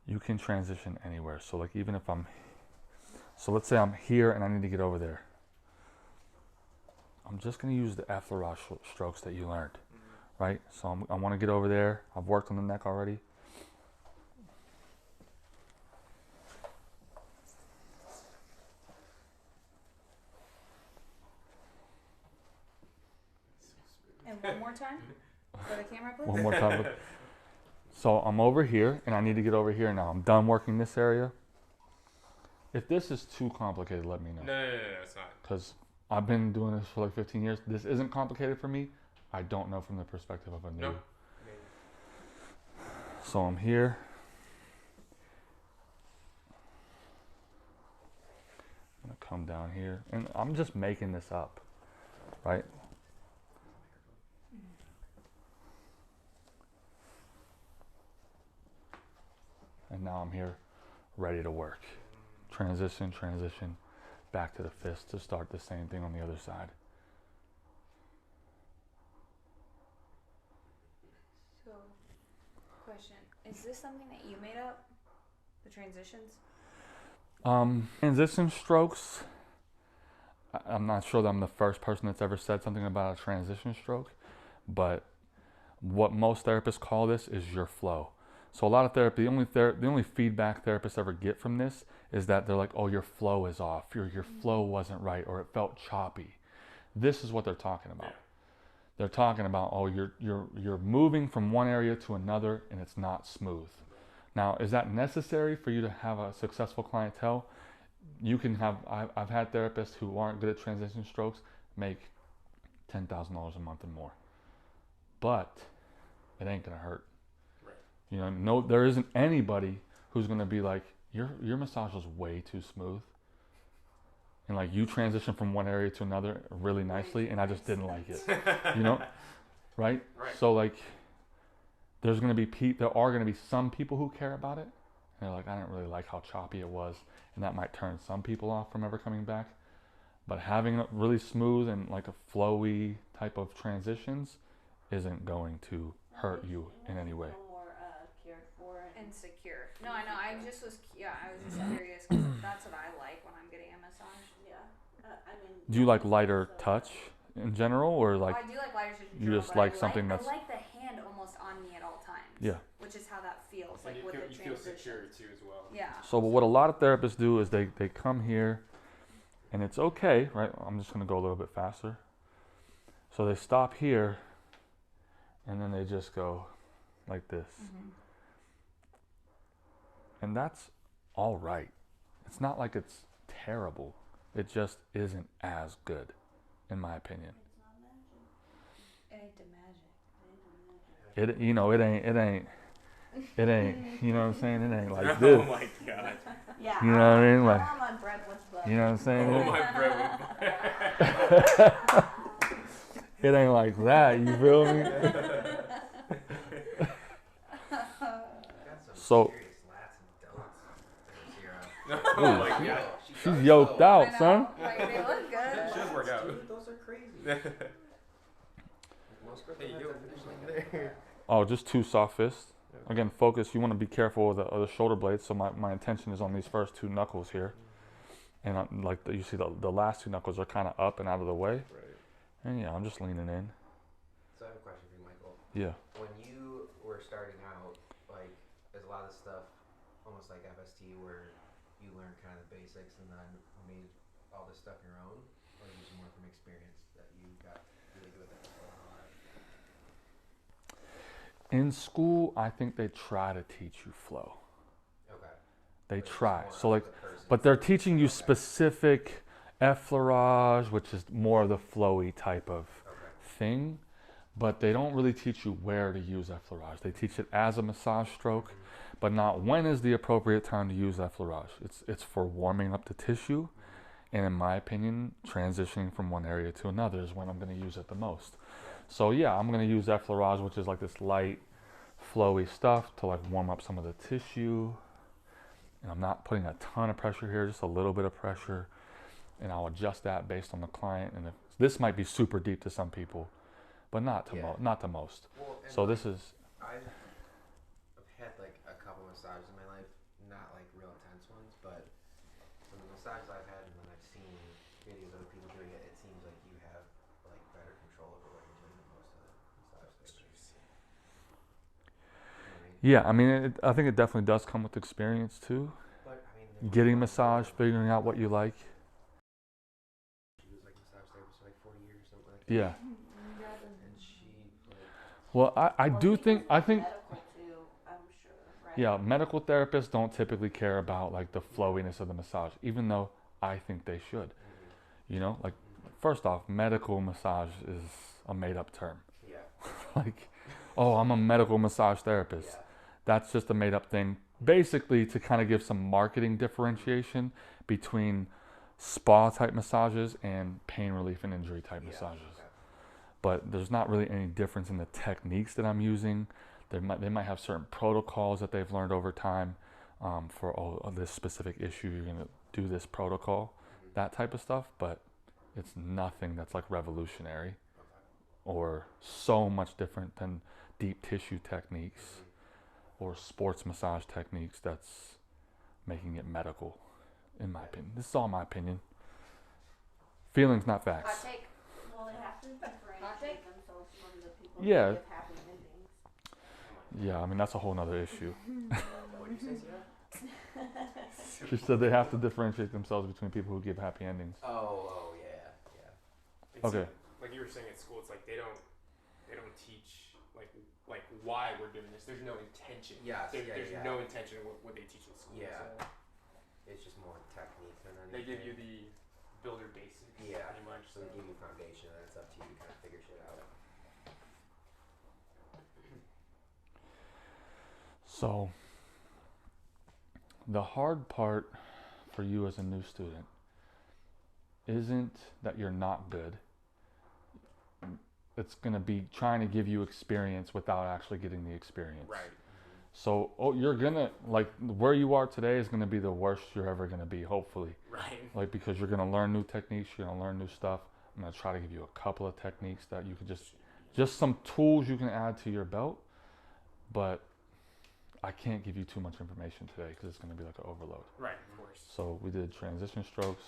you can transition anywhere. So like even if so let's say I'm here and I need to get over there. I'm just going to use the effleurage strokes that you learned, right? So I want to get over there. I've worked on the neck already. And one more time for the camera, please. One more time. So I'm over here and I need to get over here now. I'm done working this area. If this is too complicated, let me know. No, it's not. Because I've been doing this for like 15 years. This isn't complicated for me. I don't know from the perspective of a new. No. So I'm here. I'm gonna come down here, and I'm just making this up, right? And now I'm here, ready to work. Transition, back to the fist to start the same thing on the other side. So, question: is this something that you made up? The transitions? Transition strokes. I'm not sure that I'm the first person that's ever said something about a transition stroke, but what most therapists call this is your flow. So a lot of therapy, the only feedback therapists ever get from this is that they're like, oh, your flow is off, your flow wasn't right, or it felt choppy. This is what they're talking about. Yeah. They're talking about, oh, you're moving from one area to another and it's not smooth. Now, is that necessary for you to have a successful clientele? You can have, I've had therapists who aren't good at transition strokes make $10,000 a month and more. But it ain't gonna hurt. Right. You know, no, there isn't anybody who's gonna be like, your massage was way too smooth. And like you transition from one area to another really nicely and I just didn't like it. You know? Right? Right. So like there are gonna be some people who care about it. And they're like, I didn't really like how choppy it was, and that might turn some people off from ever coming back. But having it really smooth and like a flowy type of transitions isn't going to hurt you in any way. More cared for And secure. No, I know. I was just curious because that's what I like when I'm getting a massage. Yeah, I mean. Do you like lighter touch in general, or like I do like lighter touch. you just like something that's I like the hand almost on me at all times. Yeah. Which is how that feels And like you with the feel transition. secure too as well. Yeah. So what a lot of therapists do is they come here, and it's okay, right? I'm just gonna go a little bit faster. So they stop here, and then they just go like this. Mm-hmm. And that's all right. It's not like it's terrible. It just isn't as good, in my opinion. It ain't the magic. It you know it ain't you know what I'm saying? It ain't like Oh this. my god. Yeah. You know what I mean? Like I'm on bread with butter. you know what I'm saying? Oh my bro. It ain't like that. You feel me? So Oh my god. she's yoked out, I know. son. Like, they look good. She does work out. Those are crazy. Most girls Hey, don't yo. have that finish line there. Oh, just two soft fists. Again, focus. You want to be careful of the shoulder blades. So my intention is on these first two knuckles here, and you see the last two knuckles are kind of up and out of the way. Right. And yeah, I'm just leaning in. So I have a question for you, Michael. Yeah. When you were starting out, like, is a lot of stuff almost like FST where you learned kind of the basics and then made all this stuff your own? Or is it more from experience that you got really good at that? In school, I think they try to teach you flow. Okay. They But it's try. more So of like, the person. but they're teaching you Okay. specific effleurage, which is more of the flowy type of Okay. thing. But they don't really teach you where to use effleurage. They teach it as a massage stroke, but not when is the appropriate time to use effleurage. It's for warming up the tissue, and in my opinion, transitioning from one area to another is when I'm going to use it the most. So yeah, I'm going to use effleurage, which is like this light, flowy stuff to like warm up some of the tissue. And I'm not putting a ton of pressure here, just a little bit of pressure, and I'll adjust that based on the client. And if, this might be super deep to some people, but not to Yeah. not to most. Well, and So like, this is I've had like a couple massages in my life, not like real intense ones, but from the massages I've had and when I've seen videos of other people doing it, it seems like you have like better control over what you're doing than most of the massage therapists. You know what I mean? Yeah, I mean, I think it definitely does come with experience too. But I mean, there's Getting one massage, girl, figuring out what you like. she was like a massage therapist for like 40 years or something like that. Yeah. And she like Well, I Well, do because think, of I think, medical too, I'm sure, right? yeah, medical therapists don't typically care about like the flowiness of the massage, even though I think they should. You know, like first off, medical massage is a made up term. yeah. Like, oh, I'm a medical massage therapist. Yeah. That's just a made up thing, basically to kind of give some marketing differentiation between spa type massages and pain relief and injury type Yeah. massages. Okay. But there's not really any difference in the techniques that I'm using. They might have certain protocols that they've learned over time for this specific issue. You're gonna do this protocol, that type of stuff. But it's nothing that's like revolutionary Okay. or so much different than deep tissue techniques or sports massage techniques that's making it medical, in my opinion. This is all my opinion. Feelings, not Hot facts. take. Well, they have to take? differentiate themselves from the people Yeah. who give happy endings. Yeah, I mean, that's a whole nother issue. What did you say, Sierra? She said they have to differentiate themselves between people who give happy endings. Oh, yeah, yeah. It's Okay. Like you were saying at school, it's like they don't teach like why we're doing this. There's no intention. Yes, There's yeah. no intention in what they teach in school. Yeah. So It's just more technique than anything. they give you the builder basics. Yeah. Pretty much. So they give you foundation, and it's up to you to kind of figure shit out. So, the hard part for you as a new student isn't that you're not good. It's going to be trying to give you experience without actually getting the experience. Right. So, you're going to, like, where you are today is going to be the worst you're ever going to be, hopefully. Right. Like, because you're going to learn new techniques, you're going to learn new stuff. I'm going to try to give you a couple of techniques that you could just some tools you can add to your belt. But I can't give you too much information today because it's going to be like an overload. Right. Of course. So we did transition strokes.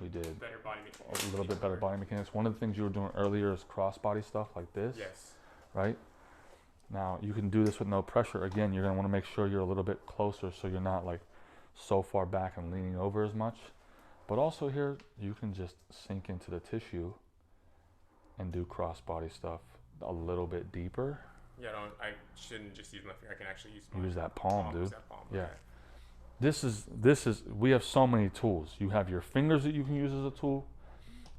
We did Better body mechanics. a little bit better body mechanics. One of the things you were doing earlier is cross body stuff like this, Yes. right? Now you can do this with no pressure. Again, you're going to want to make sure you're a little bit closer so you're not like so far back and leaning over as much. But also here, you can just sink into the tissue and do cross body stuff a little bit deeper. Yeah. I shouldn't just use my finger. I can actually use my Use that palm, use dude. that palm. Yeah. Okay. This is we have so many tools. You have your fingers that you can use as a tool.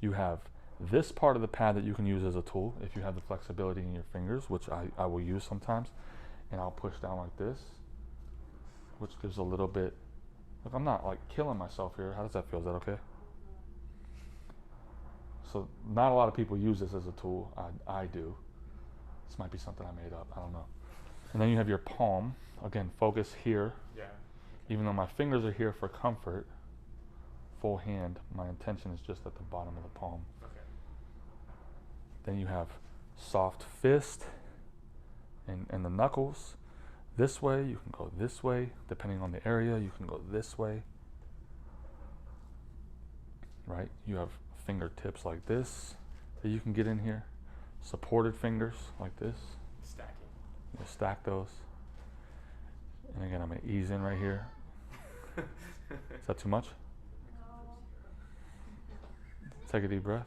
You have this part of the pad that you can use as a tool if you have the flexibility in your fingers, which I will use sometimes. And I'll push down like this, which gives a little bit. Look, I'm not like killing myself here. How does that feel? Is that okay? So not a lot of people use this as a tool. I do. This might be something I made up. I don't know. And then you have your palm. Again, focus here. Yeah. Even though my fingers are here for comfort, full hand, my intention is just at the bottom of the palm. Okay. Then you have soft fist and the knuckles. This way, you can go this way. Depending on the area, you can go this way. Right? You have fingertips like this that you can get in here. Supported fingers like this. Stacking. You stack those. And again, I'm going to ease in right here. Is that too much? Take a deep breath.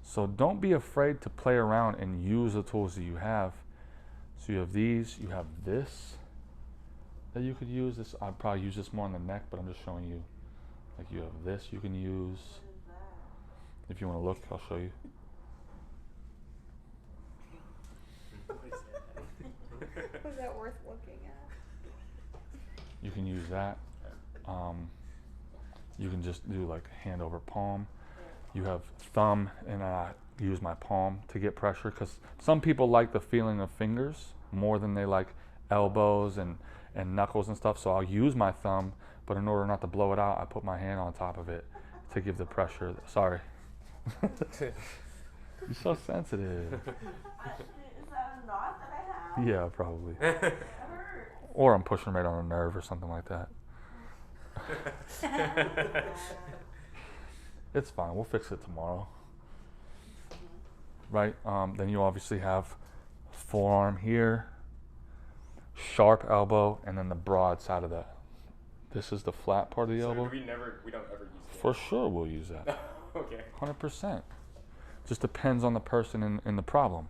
So don't be afraid to play around and use the tools that you have. So you have these, you have this that you could use. This I'd probably use this more on the neck, but I'm just showing you. Like you have this you can use. What is that? If you want to look, I'll show you. Was that worth looking at? You can use that. You can just do like hand over palm. You have thumb, and I use my palm to get pressure because some people like the feeling of fingers more than they like elbows and knuckles and stuff. So I'll use my thumb, but in order not to blow it out, I put my hand on top of it to give the pressure. Sorry. You're so sensitive. Is that a knot that I have? Yeah, probably. It hurts. Or I'm pushing right on a nerve or something like that. It's fine. We'll fix it tomorrow. Right? Then you obviously have forearm here, sharp elbow, and then the broad side of that. This is the flat part of the So elbow. we don't ever use For sure, we'll use that. it. Okay. 100%. Just depends on the person and the problem.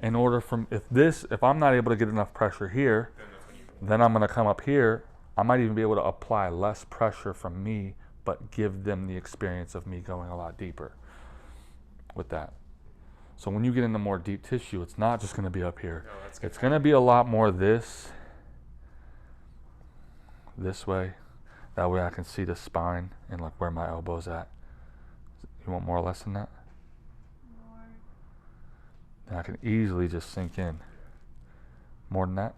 In order from if I'm not able to get enough pressure here, Then that's when you. then I'm gonna come up here. I might even be able to apply less pressure from me, but give them the experience of me going a lot deeper with that. So when you get into more deep tissue, it's not just gonna be up here. No, that's good. It's gonna be a lot more this way. That way I can see the spine and like where my elbow's at. You want more or less than that? More. Then I can easily just sink in. More than that?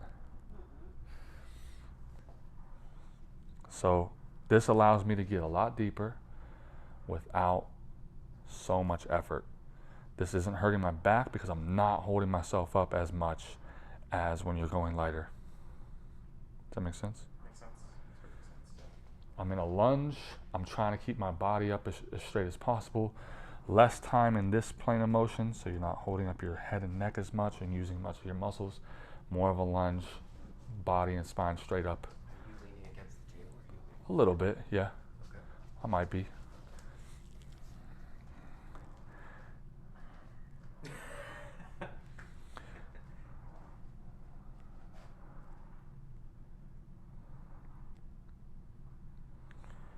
So this allows me to get a lot deeper without so much effort. This isn't hurting my back because I'm not holding myself up as much as when you're going lighter. Does that make sense? Makes sense. Perfect sense. I'm in a lunge. I'm trying to keep my body up as straight as possible. Less time in this plane of motion, so you're not holding up your head and neck as much and using much of your muscles. More of a lunge, body and spine straight up. Are you leaning against the table? A little bit, yeah. Okay. I might be.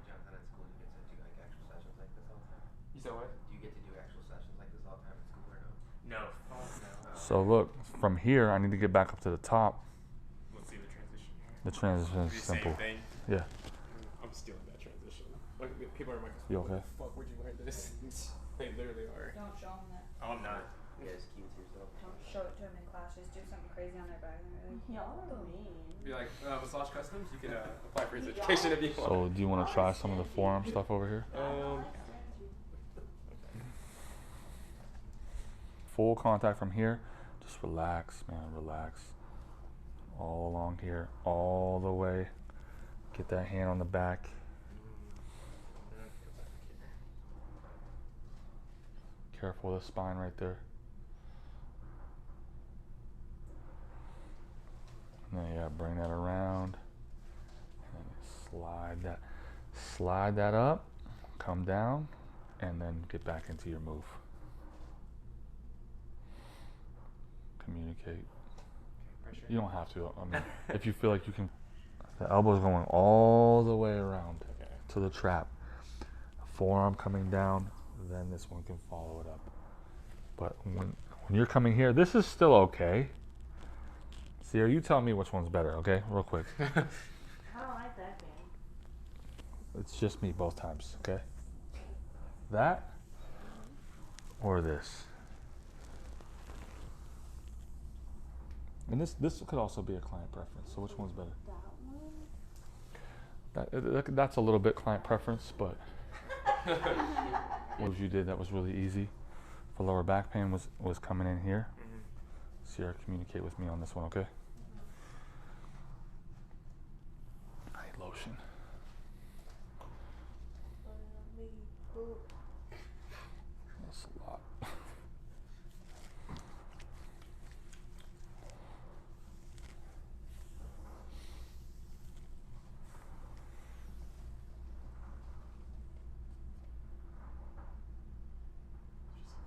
Jonathan, at school, you get to do like actual sessions like this all the time? You said what? Do you get to do actual sessions like this all the time at school or no? No. Oh, no. So look, from here, I need to get back up to the top. Let's see the transition here. The transition is The simple. Same thing. Yeah. I'm stealing that transition. Like people are like, You okay? "Where the fuck would you learn this?" They literally are. Don't show them that. Oh, I'm not. You guys keep it to yourself. Don't show it to them in class. Just do something crazy on their back. And they're like, Y'all are mean. Be like, Massage Customs. You can apply for his education if you want. So do you want to try some of the forearm stuff over here? Full contact from here. Just relax, man, relax. All along here, all the way. Get that hand on the back. Careful of the spine right there. And then you gotta bring that around. And slide that up, come down, and then get back into your move. Communicate. Pressure. You don't have to. I mean, if you feel like you can, the elbow's going all the way around Okay. to the trap. Forearm coming down, then this one can follow it up. But when you're coming here, this is still okay. Sierra, you tell me which one's better, okay? Real quick. I don't like that game. It's just me both times, okay? That or this. And this could also be a client preference. So which one's better? That one? That's a little bit client preference, but what you did that was really easy for lower back pain was coming in here. Sierra, communicate with me on this one, okay? I need lotion. That's a lot.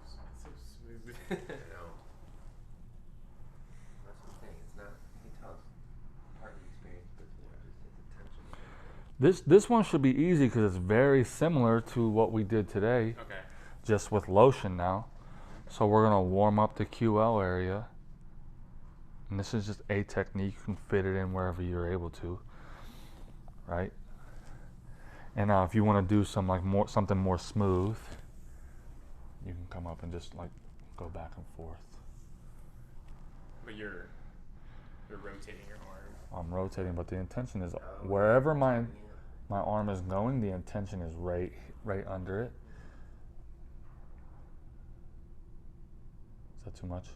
It's so smooth. I know. That's the thing. It's not. You can tell it's part of the experience, but it's more just his attention. This one should be easy because it's very similar to what we did today, Okay. just with lotion now. So we're gonna warm up the QL area. And this is just a technique. You can fit it in wherever you're able to, right? And now if you want to do something more smooth, you can come up and just like go back and forth. But you're rotating your arm. I'm rotating, but the intention is Oh, wherever my yeah. arm is going, the intention is right under it. Is that too much?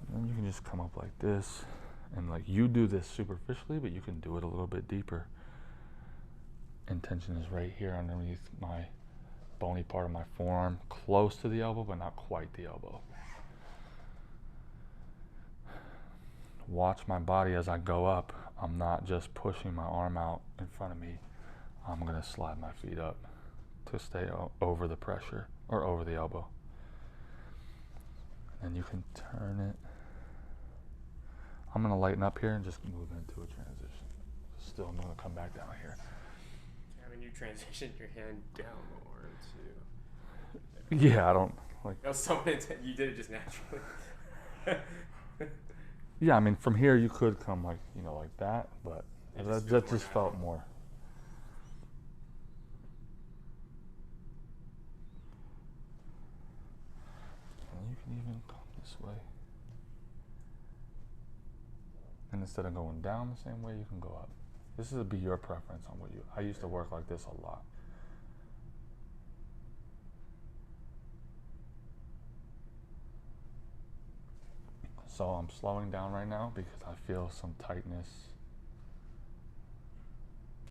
And then you can just come up like this, and like you do this superficially, but you can do it a little bit deeper. Intention is right here underneath my bony part of my forearm, close to the elbow, but not quite the elbow. Watch my body as I go up. I'm not just pushing my arm out in front of me. I'm gonna slide my feet up to stay over the pressure or over the elbow. And you can turn it. I'm gonna lighten up here and just move into a transition. Still, I'm gonna come back down here. I mean, you transitioned your hand down more too. Yeah, I don't like. That was something you did it just naturally. Yeah, I mean, from here you could come like, you know, like that, but It that feels just more felt natural. more. And you can even come this way. And instead of going down the same way, you can go up. This would be your preference on what you. I used to work like this a lot. So I'm slowing down right now because I feel some tightness